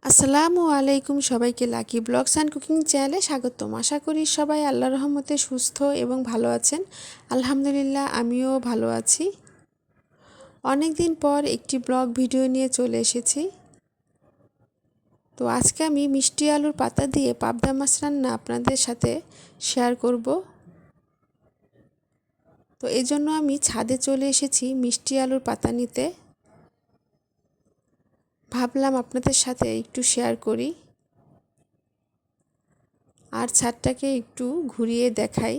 আসসালামু আলাইকুম সবাইকে লাকি ব্লগস অ্যান্ড কুকিং চ্যানেলে স্বাগতম। আশা করি সবাই আল্লাহর রহমতে সুস্থ এবং ভালো আছেন। আলহামদুলিল্লাহ আমিও ভালো আছি। অনেক দিন পর একটি ব্লগ ভিডিও নিয়ে চলে এসেছি। তো আজকে আমি মিষ্টি আলুর পাতা দিয়ে পাবদা মাছ রান্না আপনাদের সাথে শেয়ার করব। তো এই জন্য আমি ছাদে চলে এসেছি মিষ্টি আলুর পাতা নিতে। ভাবলাম আপনাদের সাথে একটু শেয়ার করি আর ছাদটাকে একটু ঘুরিয়ে দেখাই।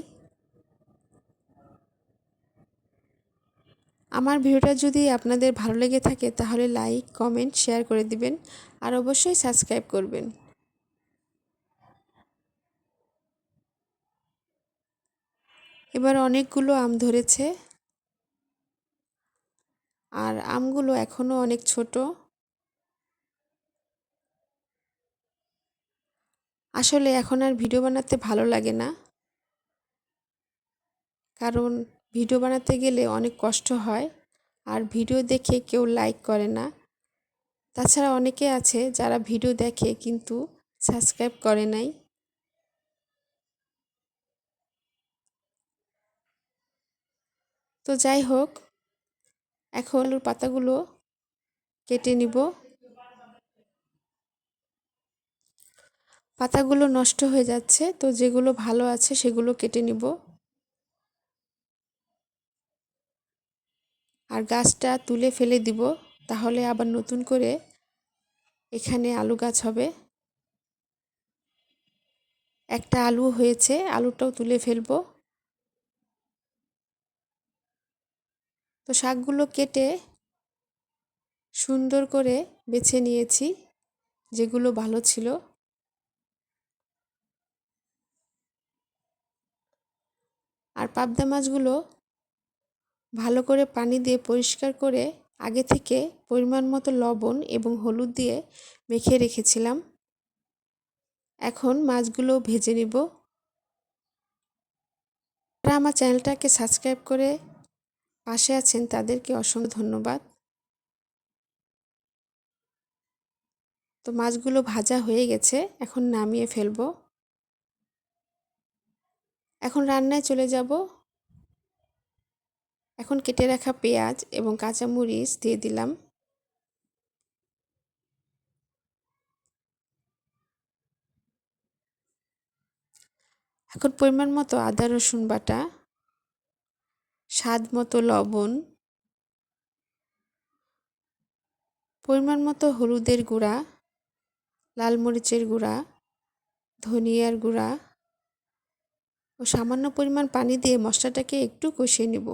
আমার ভিডিওটা যদি আপনাদের ভালো লেগে থাকে তাহলে লাইক, কমেন্ট, শেয়ার করে দিবেন আর অবশ্যই সাবস্ক্রাইব করবেন। এবার অনেকগুলো আম ধরেছে আর আমগুলো এখনো অনেক ছোট। আসলে এখন আর ভিডিও বানাতে ভালো লাগে না, কারণ ভিডিও বানাতে গেলে অনেক কষ্ট হয় আর ভিডিও দেখে কেউ লাইক করে না। তাছাড়া অনেকে আছে যারা ভিডিও দেখে কিন্তু সাবস্ক্রাইব করে নাই। তো যাই হোক, এখন আলুর পাতাগুলো কেটে নিব। পাতাগুলো নষ্ট হয়ে যাচ্ছে, তো যেগুলো ভালো আছে সেগুলো কেটে নিব। আর গাছটা তুলে ফেলে দিব, তাহলে আবার নতুন করে এখানে আলু গাছ হবে। একটা আলু হয়েছে, আলুটাও তুলে ফেলবো। তো শাকগুলো কেটে সুন্দর করে বেছে নিয়েছি যেগুলো ভালো ছিল। আর পাবদা মাছগুলো ভালো করে পানি দিয়ে পরিষ্কার করে আগে থেকে পরিমাণ মতো লবণ এবং হলুদ দিয়ে মেখে রেখেছিলাম। এখন মাছগুলো ভেজে নিব। যারা আমার চ্যানেলটাকে সাবস্ক্রাইব করে পাশে আছেন তাদেরকে অসংখ্য ধন্যবাদ। তো মাছগুলো ভাজা হয়ে গেছে, এখন নামিয়ে ফেলবো। এখন রান্নায় চলে যাব। এখন কেটে রাখা পেঁয়াজ এবং কাঁচামরিচ দিয়ে দিলাম। এখন পরিমাণ মতো আদা রসুন বাটা, স্বাদ মতো লবণ, পরিমাণ মতো হলুদের গুঁড়া, লাল মরিচের গুঁড়া, ধনিয়ার গুঁড়া ও সামান্য পরিমাণ পানি দিয়ে মশলাটাকে একটু কষিয়ে নেব।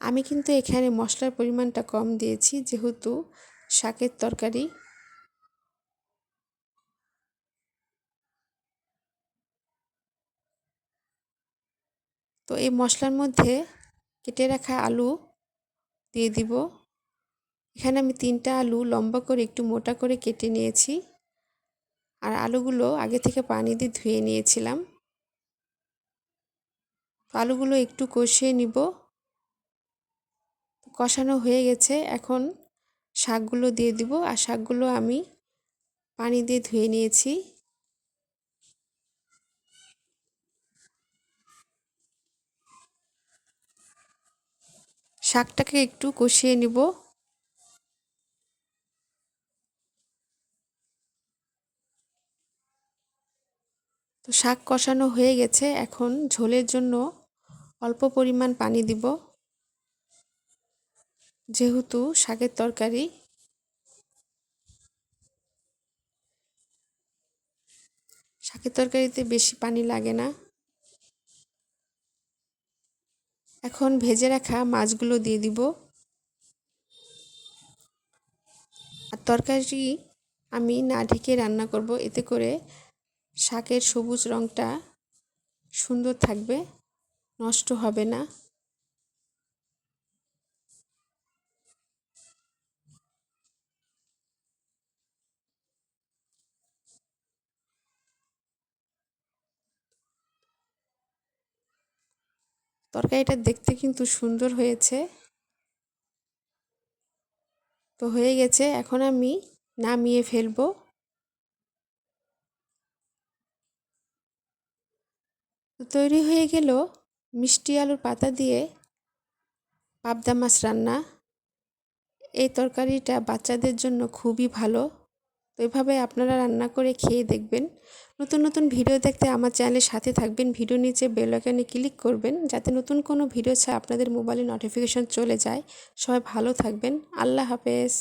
আমি কিন্তু এখানে মশলার পরিমাণটা কম দিয়েছি, যেহেতু শাকের তরকারি। তো এই মশলার মধ্যে কেটে রাখা আলু দিয়ে দিব। এখানে আমি 3টা আলু লম্বা করে একটু মোটা করে কেটে নিয়েছি আর আলুগুলো আগে থেকে পানি দিয়ে ধুয়ে নিয়েছিলাম। আলুগুলো একটু কষিয়ে নিব। কষানো হয়ে গেছে, এখন শাকগুলো দিয়ে দিব। আর শাকগুলো আমি পানি দিয়ে ধুয়ে নিয়েছি। শাকটাকে একটু কষিয়ে নিব। তো শাক কষানো হয়ে গেছে, এখন ঝোলের জন্য অল্প পরিমাণ পানি দিব, যেহেতু শাকের তরকারি। শাকের তরকারিতে বেশি পানি লাগে না। এখন ভেজে রাখা মাছগুলো দিয়ে দিব। আর তরকারি আমি না ঢেকে রান্না করব, এতে করে শাকের সবুজ রঙটা সুন্দর থাকবে, নষ্ট হবে না। তরকারিটা দেখতে কিন্তু সুন্দর হয়েছে। তো হয়ে গেছে, এখন আমি নামিয়ে ফেলবো। তৈরি হয়ে গেল মিষ্টি আলুর পাতা দিয়ে পাবদা মাছ রান্না। এই তরকারিটা বাচ্চাদের জন্য খুবই ভালো। তো এভাবে আপনারা রান্না করে খেয়ে দেখবেন। নতুন নতুন ভিডিও দেখতে আমার চ্যানেলের সাথে থাকবেন। ভিডিও নিচে বেল আইকনে ক্লিক করবেন যাতে নতুন কোনো ভিডিও ছাড়া আপনাদের মোবাইলে নোটিফিকেশন চলে যায়। সবাই ভালো থাকবেন। আল্লাহ হাফেজ।